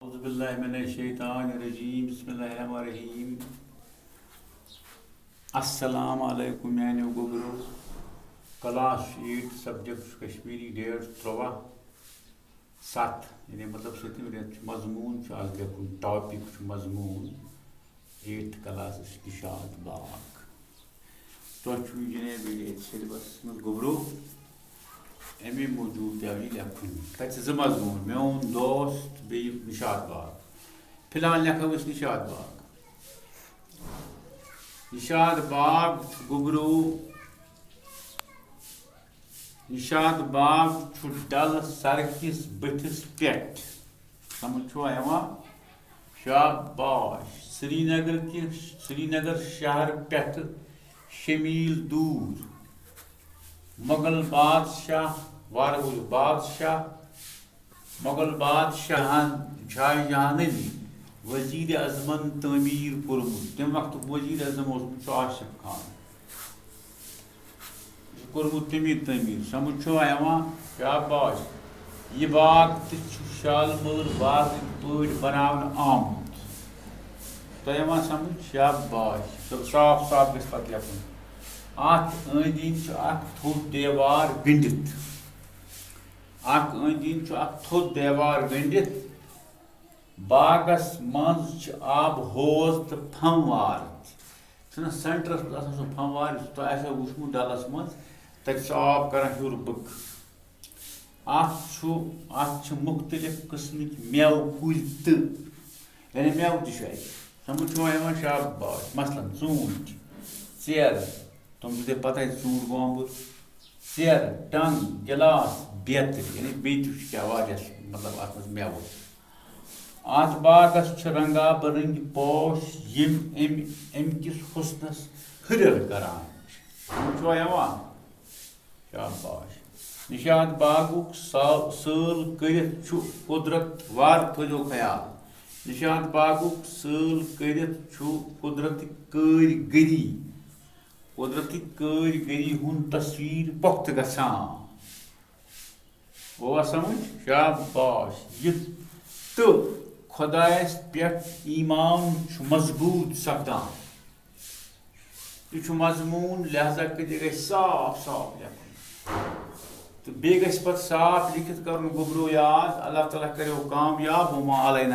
औज़ुबिल्लाहिमिनश्शैतानिर्रजीम बिस्मिल्लाहिर्रहमानिर्रहीम। अस्सलाम वालेकुम मैंने गोबरो क्लास 8 सब्जेक्ट कश्मीरी डेट 3/7 यानी मतलब सतम रेत मजमून आज देखुन टॉपिक मजमून 8th क्लास निशात बाग तो जनाब सिलेबस मज गोबरो अमे मौजूद तवी लेखन तथ मजमून मोन दोस्त बे निशात बाग फिलहाल लेखो निशात बाग गोबरो निशात बाग डल सरकिस बथिस पे समझ शाबाश श्रीनगर शहर पे शमील दूर मुगल बादशाह मुगल बादशाह शाहजहां वजीर अजमन तमीर कोर्मुत तम वक्त वजीर अजम आशिफ खान कोर्मुत तमीर समझ शाबाश यह बाग शालमर बाग पे बनावन आमुत तो समझ शाबाश तो साफ साफ गि पे लेखन अत अंदि थोद देवार गंडित थोद देवार गंडित बागस मज आब होज तो फमवार सेंटरस सो फमवार तो वुचमुत डलस मज तक आब कर हुर बक अत मुख्तलिफ किस्म मेव कुल यानी मेव तह समझ शाबाश मसलन ूट चेर तुम तुझे पता है ूट गोबुर चेर टंग गिलास बेतर यानी क्या मतलब अत मेव अत बागस रंगा बरंग पोश यम अमकिस हुस्नस हरर करान शाबाश निशात बागुक साल करित कुदरत वार थो ख्याल निशात बागुक साल करित कुदरत कारीगरी हुन तस्वीर पुख्त गसान वो समझ शाबाश यह तो खुदायस पे ईमान मजबूत सपदान यह मजमून लिहाजा कर साफ साफ लिखन तो बे गि साफ लिखित कर गोबरो याद अल्लाह ताला करो कामयाब वमा अलैना।